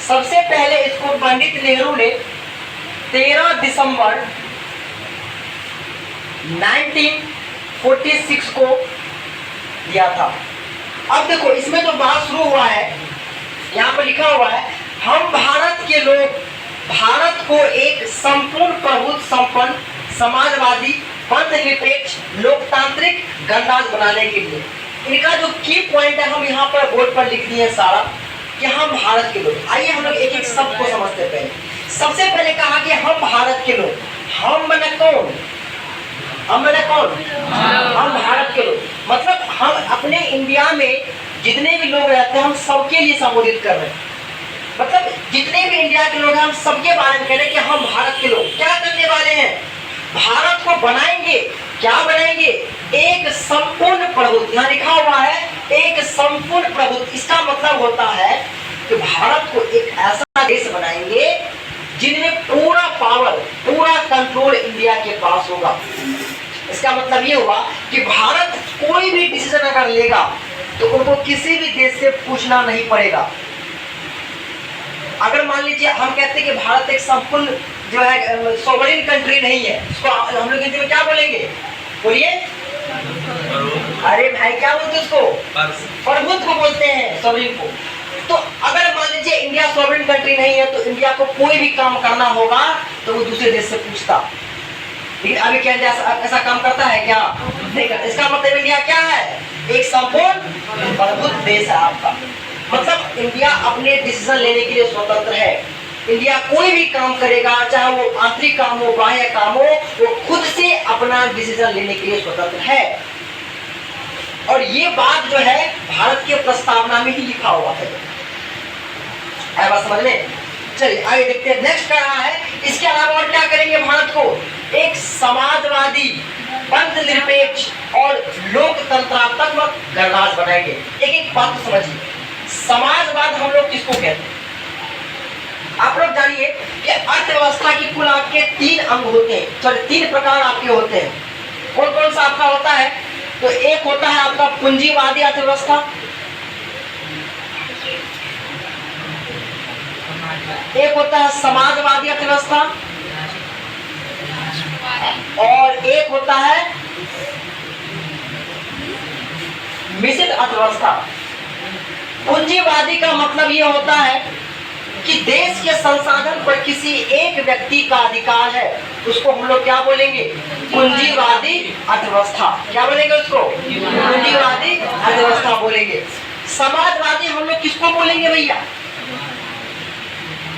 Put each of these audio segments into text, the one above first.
सबसे पहले इसको पंडित नेहरू ने 13 दिसंबर 1946 को दिया था। अब देखो इसमें जो बात शुरू हुआ है, यहाँ पर लिखा हुआ है, हम भारत के लोग भारत को एक संपूर्ण प्रभुत्व संपन्न समाजवादी धर्मनिरपेक्ष लोकतांत्रिक गणराज्य बनाने के लिए, इनका जो की पॉइंट है हम यहाँ पर बोर्ड पर लिख दिए सारा कि हम भारत के लोग। आइए हम लोग एक एक शब्द को समझते हैं। पहले सबसे पहले कहा कि हम भारत के लोग, हम मने कौन, हम मने कौन, हम भारत के लोग, मतलब हम अपने इंडिया में जितने भी लोग रहते हैं हम सबके लिए संबोधित कर रहे हैं। मतलब जितने भी इंडिया के लोग हैं हम सबके बारे में कह रहे हैं कि हम भारत के लोग क्या करने वाले हैं, भारत को बनाएंगे। क्या बनाएंगे? एक संपूर्ण प्रभुत्व। यहाँ लिखा हुआ है एक संपूर्ण प्रभुत्व। इसका मतलब होता है कि भारत को एक ऐसा देश बनाएंगे जिनमें पूरा पावर, पूरा कंट्रोल इंडिया के पास होगा। इसका मतलब ये हुआ कि भारत कोई भी डिसीजन अगर लेगा तो उनको किसी भी देश से पूछना नहीं पड़ेगा। अगर मान लीजिए हम कहते हैं कि भारत एक संपूर्ण जो है सोवरेन कंट्री नहीं है, उसको हम लोग हिंदी में क्या बोलेंगे? बोलिए। अरे भाई क्या बोलते हैं उसको? प्रभुत्व को बोलते हैं, सोवरेन को। तो अगर मान लीजिए इंडिया सोवरेन कंट्री नहीं है तो इंडिया को कोई भी काम करना होगा तो वो दूसरे देश से पूछता। लेकिन अभी क्या इंडिया ऐसा काम करता है क्या? नहीं करता। इसका मतलब इंडिया क्या है? एक संपूर्ण प्रभुत्व देश है आपका। मतलब इंडिया अपने डिसीजन लेने के लिए स्वतंत्र है। इंडिया कोई भी काम करेगा, चाहे वो आंतरिक काम हो, बाह्य काम हो, वो खुद से अपना डिसीजन लेने के लिए स्वतंत्र है। और ये बात जो है भारत के प्रस्तावना में ही लिखा हुआ है। आया बात समझ में? चलिए आगे देखते हैं। नेक्स्ट क्या रहा है, इसके अलावा और क्या करेंगे? भारत को एक समाजवादी धर्मनिरपेक्ष और लोकतंत्रात्मक गणराज्य बनाएंगे। एक एक बात तो समझिए। समाजवाद हम लोग किसको कहते हैं? आप लोग जानिए कि अर्थव्यवस्था की कुल आपके 3 अंग होते हैं, सॉरी 3 प्रकार आपके होते हैं। कौन कौन सा आपका होता है? तो एक होता है आपका पूंजीवादी अर्थव्यवस्था, एक होता है समाजवादी अर्थव्यवस्था और एक होता है मिश्रित अर्थव्यवस्था। पूंजीवादी का मतलब यह होता है कि देश के संसाधन पर किसी एक व्यक्ति का अधिकार है, उसको हम लोग क्या बोलेंगे? पूंजीवादी अर्थव्यवस्था। क्या बोलेंगे उसको? पूंजीवादी अर्थव्यवस्था बोलेंगे। समाजवादी हम लोग किसको बोलेंगे भैया?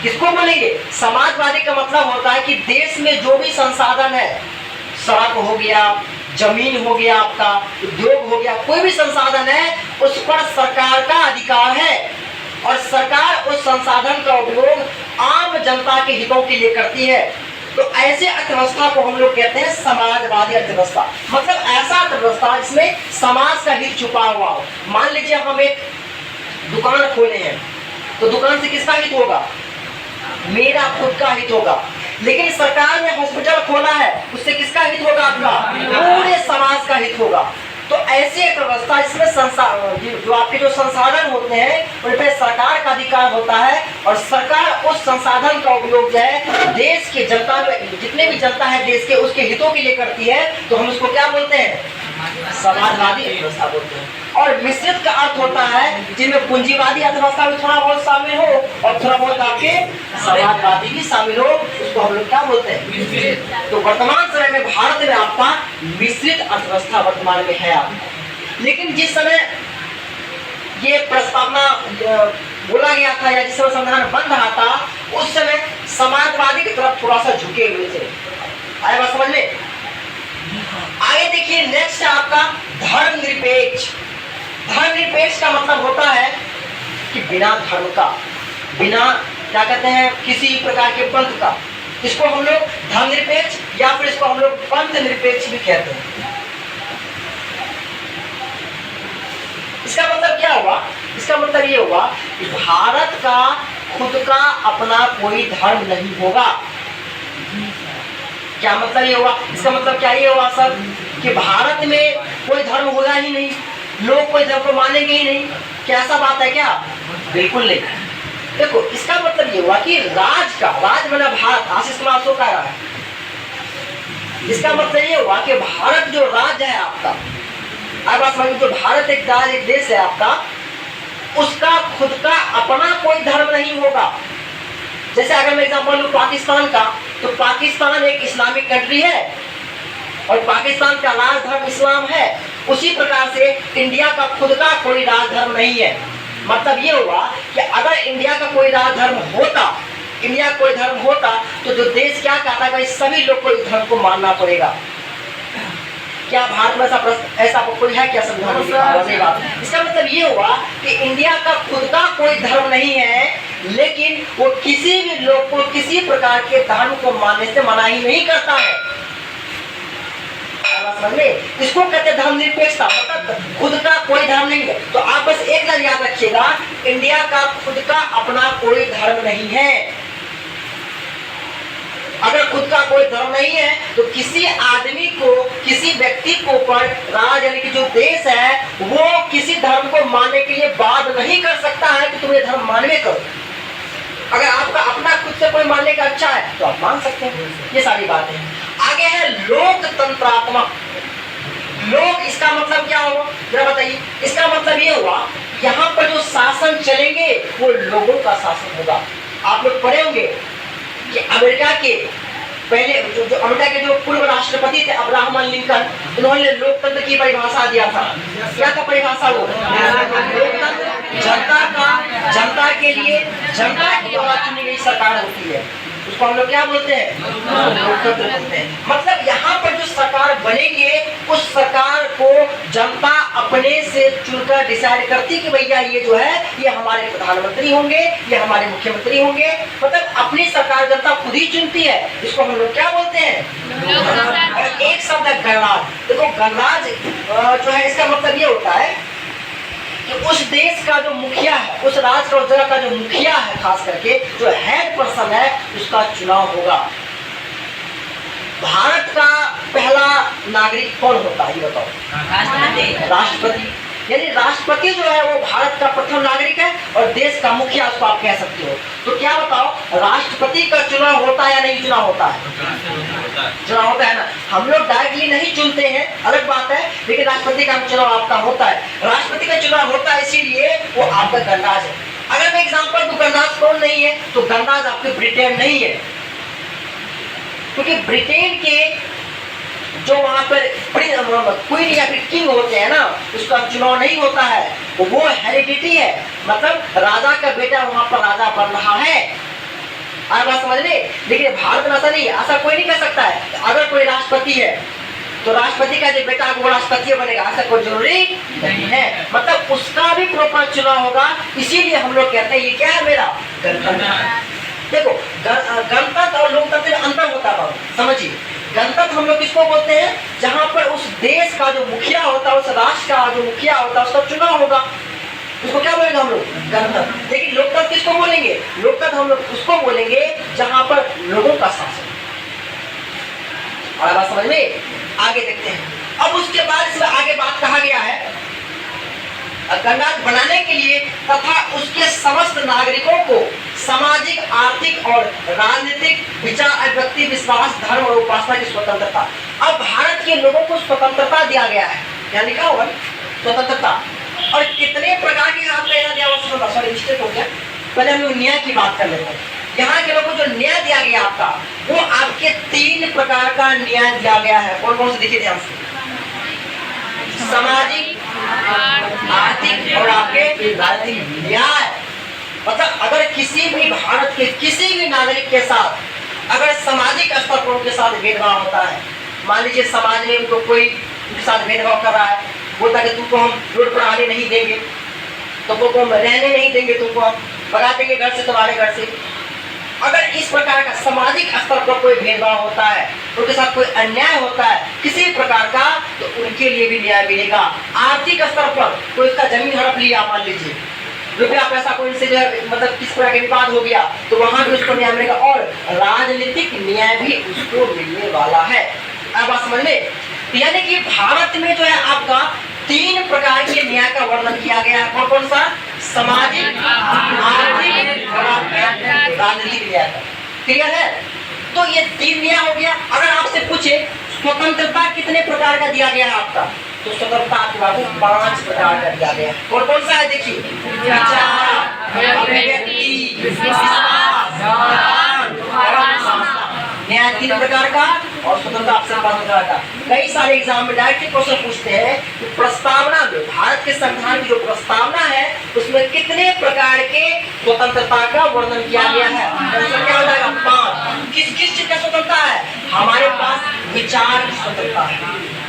किसको बोलेंगे? समाजवादी का मतलब होता है कि देश में जो भी संसाधन है, सड़क हो गया, जमीन हो गया, आपका उद्योग हो गया, कोई भी संसाधन है उस पर सरकार का अधिकार है और सरकार उस संसाधन का उपयोग आम जनता के हितों के लिए करती है। तो ऐसे अर्थव्यवस्था को हम लोग कहते हैं समाजवादी अर्थव्यवस्था। मतलब ऐसा अर्थव्यवस्था जिसमें समाज का हित छुपा हुआ हो। मान लीजिए हम एक दुकान खोले हैं तो दुकान से किसका हित होगा? मेरा खुद का हित होगा। लेकिन सरकार ने हॉस्पिटल खोला है, उससे किसका हित होगा? आपका, पूरे समाज का हित होगा। तो ऐसी एक व्यवस्था इसमें जो आपके जो संसाधन होते हैं उन पर सरकार का अधिकार होता है और सरकार उस संसाधन का उपयोग जो है देश के जनता में, जितने भी जनता है देश के, उसके हितों के लिए करती है। तो हम उसको क्या बोलते हैं? समाजवादी अर्थव्यवस्था बोलते हैं। और मिश्रित का अर्थ होता है जिनमें पूंजीवादी अर्थव्यवस्था भी थोड़ा बहुत शामिल हो और थोड़ा बहुत आपके समाजवादी भी शामिल हो, उसको हम लोग क्या बोलते हैं? तो वर्तमान समय में भारत में आपका मिश्रित अर्थव्यवस्था वर्तमान में है आपका। लेकिन जिस समय ये प्रस्तावना बोला गया था या जिस समय संविधान बन रहा था उस समय समाजवादी की तरफ थोड़ा सा झुके हुए थे। आया बात समझ में? आगे देखिए नेक्स्ट है आपका धर्मनिरपेक्ष। धर्मनिरपेक्ष का मतलब होता है कि बिना धर्म का, बिना क्या कहते हैं किसी प्रकार के पंथ का, इसको हम लोग धर्मनिरपेक्ष या फिर इसको हम लोग पंथ निरपेक्ष भी कहते हैं। इसका मतलब क्या हुआ? इसका मतलब ये हुआ कि भारत का खुद का अपना कोई धर्म नहीं होगा। क्या मतलब ये हुआ? इसका मतलब क्या ये हुआ सर कि भारत में कोई धर्म होगा ही नहीं, लोग कोई धर्म को मानेंगे ही नहीं। क्या ऐसा बात है क्या? बिल्कुल नहीं। देखो इसका मतलब ये हुआ कि राज माना भारत, आशीष कुमार शो कह रहा है, इसका मतलब ये हुआ कि भारत जो राज्य है आपका, अब आप समझिए जो भारत एक राज्य एक देश है आपका, उसका खुद का अपना कोई धर्म नहीं होगा। जैसे अगर मैं एग्जांपल लूं पाकिस्तान का, तो पाकिस्तान एक इस्लामिक कंट्री है और पाकिस्तान का राज धर्म इस्लाम है। उसी प्रकार से इंडिया का खुद का कोई राज धर्म नहीं है। मतलब ये हुआ कि अगर इंडिया का कोई राज धर्म होता, इंडिया कोई धर्म होता, तो जो देश क्या कहता है भाई सभी लोग को इस धर्म को मानना पड़ेगा। क्या भारत में ऐसा कोई है क्या संविधान? इसका मतलब ये हुआ कि इंडिया का खुद का कोई धर्म नहीं है, लेकिन वो किसी भी लोग को किसी प्रकार के धर्म को मानने से मना ही नहीं करता है। इसको कहते हैं धर्मनिरपेक्षता, मतलब खुद का कोई धर्म नहीं है। तो आप बस एक बात याद रखिएगा, इंडिया का खुद का अपना कोई धर्म नहीं है। अगर खुद का कोई धर्म नहीं है तो किसी आदमी को, किसी व्यक्ति को ऊपर राज यानी कि जो देश है वो किसी धर्म को मानने के लिए बाध्य नहीं कर सकता है कि तुम ये धर्म मानवे करो। अगर आपका अपना खुद से कोई मानने का अच्छा है तो आप मान सकते हैं। ये सारी बातें आगे है लोकतंत्रात्मक। लोक इसका मतलब क्या होगा जरा बताइए? इसका मतलब ये हुआ यहाँ पर जो शासन चलेंगे वो लोगों का शासन होगा। आप लोग पढ़े होंगे कि अमेरिका के पहले जो अमेरिका के जो पूर्व राष्ट्रपति थे अब्राहम लिंकन, उन्होंने लोकतंत्र की परिभाषा दिया था। क्या था परिभाषा? वो लोकतंत्र जनता के लिए जनता के द्वारा चुनी गई सरकार होती है, उसको हम लोग क्या बोलते हैं? लोकतंत्र बोलते हैं। मतलब यहाँ पर जो सरकार बनेंगे उस सरकार को जनता अपने से चुनकर डिसाइड करती कि भैया ये जो है ये हमारे प्रधानमंत्री होंगे, ये हमारे मुख्यमंत्री होंगे। मतलब अपनी सरकार जनता खुद ही चुनती है। इसको हम लोग क्या बोलते हैं? और एक शब्द है गणराज्य। देखो गणराज्य जो है इसका मतलब ये होता है कि उस देश का जो मुखिया है, उस राज्य और जगह का जो मुखिया है, खास करके जो हेड पर्सन है, उसका चुनाव होगा। भारत का पहला नागरिक कौन होता है ये बताओ? राष्ट्रपति। यानी राष्ट्रपति जो है वो भारत का प्रथम नागरिक है और देश का मुखिया उसको आप कह सकते हो। तो क्या बताओ, राष्ट्रपति का चुनाव होता है या नहीं चुनाव होता है? चुनाव होता है ना। हम लोग डायरेक्टली नहीं चुनते हैं, अलग बात है, लेकिन राष्ट्रपति का चुनाव आपका होता है। राष्ट्रपति का चुनाव होता है इसीलिए वो आपका गणराज है। अगर मैं एग्जाम्पल दूं गणराज कौन नहीं है, तो गणराज आपके ब्रिटेन नहीं है, क्योंकि ब्रिटेन के जो वहां पर क्वीन या फिर किंग होते हैं ना, उसका चुनाव नहीं होता है, वो हेरिडिटी है। मतलब राजा का बेटा वहां पर राजा बन रहा है। आप बात समझ ले। लेकिन भारत में ऐसा नहीं है, ऐसा कोई नहीं कह सकता है। अगर कोई राष्ट्रपति है तो राष्ट्रपति का जो बेटा वो राष्ट्रपति बनेगा, ऐसा कोई जरूरी नहीं है। मतलब उसका भी प्रॉपर चुनाव होगा। इसीलिए हम लोग कहते हैं ये क्या है मेरा गणतंत्र। देखो गणतंत्र और लोकतंत्र में अंतर होता है, समझिए। गणतंत्र हम लोग किसको बोलते हैं? जहां पर उस देश का जो मुखिया होता है, उस राष्ट्र का जो मुखिया होता है, उसका चुनाव होगा, उसको क्या बोलेंगे हम लोग? गणतंत्र। लेकिन लोकतंत्र किसको बोलेंगे? लोकतंत्र हम लोग उसको बोलेंगे जहां पर लोगों का शासन। और बात समझ में? आगे देखते हैं। अब उसके बाद इसमें आगे बात कहा गया है गणराज्य बनाने के लिए तथा उसके समस्त नागरिकों को सामाजिक, आर्थिक और राजनीतिक विचार, व्यक्ति विश्वास, धर्म और उपासना की स्वतंत्रता। अब भारत के लोगों को स्वतंत्रता दिया गया है। क्या लिखा हुआ? स्वतंत्रता। और कितने प्रकार की आपका दिया हुआ स्वतंत्रता? सॉरी मिस्टेक हो गया, पहले हम लोग न्याय की बात कर लेते हैं। यहाँ के लोगों को जो न्याय दिया गया आपका, वो आपके 3 प्रकार का न्याय दिया गया है। कौन कौन से देखिए ध्यान से? सामाजिक, आर्थिक और आपके राजनीतिक न्याय। मतलब अगर किसी भी भारत के किसी भी नागरिक के साथ अगर सामाजिक स्तर पर उनके साथ भेदभाव होता है, मान लीजिए समाज में उनको कोई उनके साथ भेदभाव कर रहा है, बोलता है कि तुमको हम रोड पर आने नहीं देंगे, तुमको हम रहने नहीं देंगे, तुमको हम भगा देंगे घर से, तुम्हारे घर से। अगर इस प्रकार का सामाजिक स्तर पर कोई भेदभाव होता है, उनके साथ कोई अन्याय होता है किसी प्रकार का, तो उनके लिए भी न्याय मिलेगा। आर्थिक स्तर पर कोई उसका जमीन हड़प लिया, मान लीजिए रुपया पैसा कोई से जो मतलब किस प्रकार के विवाद हो गया, तो वहां भी उसको न्याय मिलेगा। और राजनीतिक न्याय भी उसको मिलने वाला है। अब बात समझ में? यानी कि भारत में जो है आपका 3 प्रकार के न्याय का वर्णन किया गया है। कौन कौन सा? सामाजिक, आर्थिक और क्लियर है? तो ये 3 दिया हो गया। अगर आपसे पूछे स्वतंत्रता कितने प्रकार का दिया गया है आपका, तो स्वतंत्रता आपके बाबू 5 प्रकार का दिया गया है। कौन कौन सा है देखिए? विचार, अभिव्यक्ति, विश्वास, ज्ञान और अनुशासन। न्याय 3 प्रकार का और स्वतंत्रता आपसे 5 प्रकार का। कई सारे एग्जाम में डायरेक्ट क्वेश्चन पूछते हैं कि प्रस्तावना में, भारत के संविधान की जो प्रस्तावना है उसमें कितने प्रकार के स्वतंत्रता का वर्णन किया गया है? आंसर क्या हो जाएगा? 5। किस किस चीज का स्वतंत्रता है? हमारे पास विचार की स्वतंत्रता है,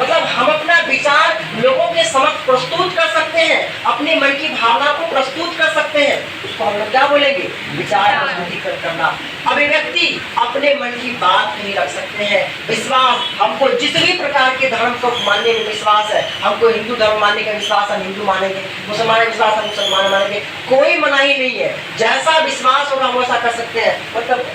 मतलब हम अपना विचार लोगों के समक्ष प्रस्तुत कर सकते हैं, अपने मन की भावना को प्रस्तुत कर सकते हैं, उसको हम लोग क्या बोलेंगे? विचार प्रस्तुतिकरण करना। अभिव्यक्ति, अपने मन की बात नहीं रख सकते हैं। विश्वास, हमको जिस भी प्रकार के धर्म को मानने में विश्वास है, हमको हिंदू धर्म मानने का विश्वास हम हिंदू मानेंगे, मुसलमान विश्वास हम मुसलमान मानेंगे, कोई मनाही नहीं है। जैसा विश्वास होगा हम वैसा कर सकते हैं, मतलब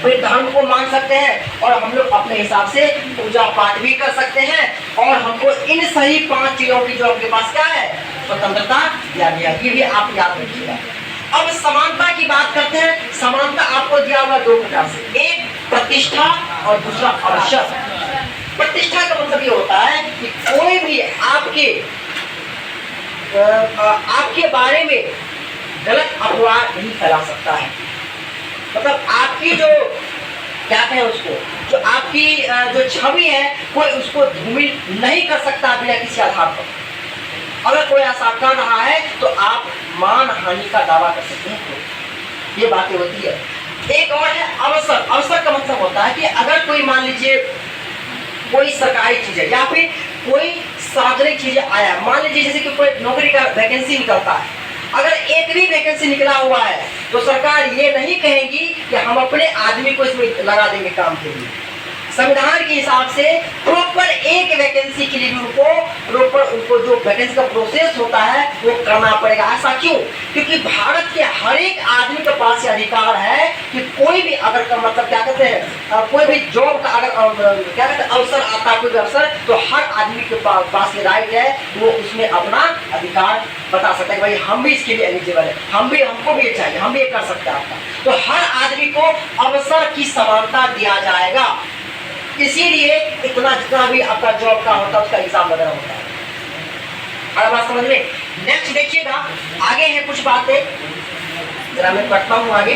कोई धर्म को मान सकते हैं और हम लोग अपने हिसाब से पूजा पाठ भी कर सकते हैं। और हमको इन सही 5 चीजों की जो आपके पास क्या है? स्वतंत्रता दिया गया। ये भी आप याद रखिएगा। अब समानता की बात करते हैं। समानता आपको दिया हुआ 2 प्रकार से, एक प्रतिष्ठा और दूसरा अवसर। प्रतिष्ठा का मतलब ये होता है कि कोई भी आपके बारे में गलत अफवाह नहीं फैला सकता है। मतलब आपकी जो क्या कहें उसको, जो आपकी जो छवि है कोई उसको धूमिल नहीं कर सकता बिना किसी आधार पर। अगर कोई ऐसा कर रहा है तो आप मान हानि का दावा कर सकते हैं, तो ये बातें होती है। एक और है अवसर। अवसर का मतलब होता है कि अगर कोई मान लीजिए कोई सरकारी चीज है या फिर कोई सार्वजनिक चीज आया, मान लीजिए जैसे कि कोई नौकरी का वैकेंसी निकलता है, अगर एक भी वैकेंसी निकला हुआ है तो सरकार ये नहीं कहेगी कि हम अपने आदमी को इसमें लगा देंगे काम के लिए। संविधान के हिसाब से प्रॉपर एक वैकेंसी के लिए भी उनको जो वैकेंसी का प्रोसेस होता है वो करना पड़ेगा। ऐसा क्यों? क्योंकि भारत के हर एक आदमी के पास ये अधिकार है कि कोई भी अगर का मतलब क्या कहते हैं, कोई भी जॉब का अगर क्या कहते हैं अवसर आता है, कोई भी अवसर, तो हर आदमी के पास ये राइट है, वो उसमें अपना अधिकार बता सकता है कि भाई हम भी इसके लिए एलिजिबल है, हमको भी ये चाहिए, हम भी ये कर सकते हैं आपका। तो हर आदमी को अवसर की समानता दिया जाएगा। इसीलिए इतना जितना भी आपका जॉब का होता है उसका एग्जाम वगैरह होता है। अब बात समझ में। नेक्स्ट देखिएगा, आगे है कुछ बातें, जरा मैं पढ़ता हूं आगे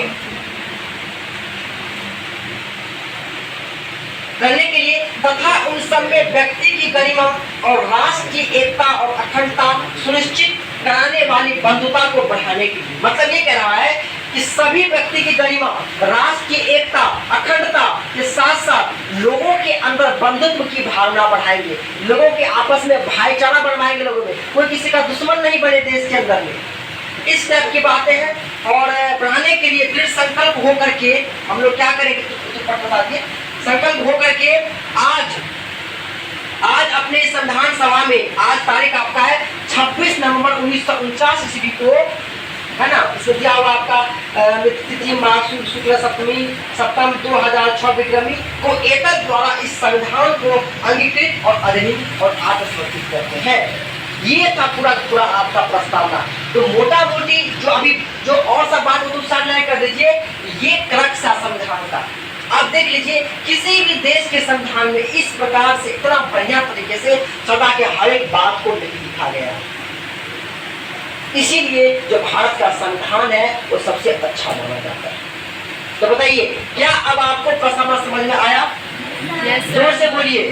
करने के लिए। तथा उन सब में व्यक्ति की गरिमा और राष्ट्र की एकता और अखंडता सुनिश्चित कराने वाली बंधुता को बढ़ाने के लिए। मतलब ये कह रहा है कि सभी व्यक्ति की गरिमा, राष्ट्र की एकता, अखंडता के साथ साथ लोगों के अंदर बंधुत्व की भावना बढ़ाएंगे, लोगों के आपस में भाईचारा बढ़ाएंगे, लोगों में कोई किसी का दुश्मन नहीं बने देश के अंदर में। इस टाइप की बातें हैं और बढ़ाने के लिए दृढ़ संकल्प होकर के हम लोग क्या करेंगे, बता दिए, संकल्प होकर के आज अपने संविधान सभा में, आज तारीख आपका है 26 नवंबर 1949 ईस्वी को, है ना, इसमें दिया हुआ आपका तिथि माघ शुक्ल सप्तम 2006 विक्रमी को एकत्र द्वारा इस संविधान को अंगीकृत और अधिनियम और आत्मसमर्पित करते हैं। ये था पूरा आपका प्रस्तावना। तो मोटा मोटी जो अभी जो और सब बात हो तो साइड कर दीजिए, ये क्रक्स है संविधान का। आप देख लीजिए किसी भी देश के संविधान में इस प्रकार से इतना बढ़िया तरीके से सदा के हर एक बात को नहीं लिखा गया है। इसीलिए जो भारत का संविधान है वो सबसे अच्छा माना जाता है। तो बताइए क्या अब आपको प्रस्तावना समझ में आया? जोर से बोलिए।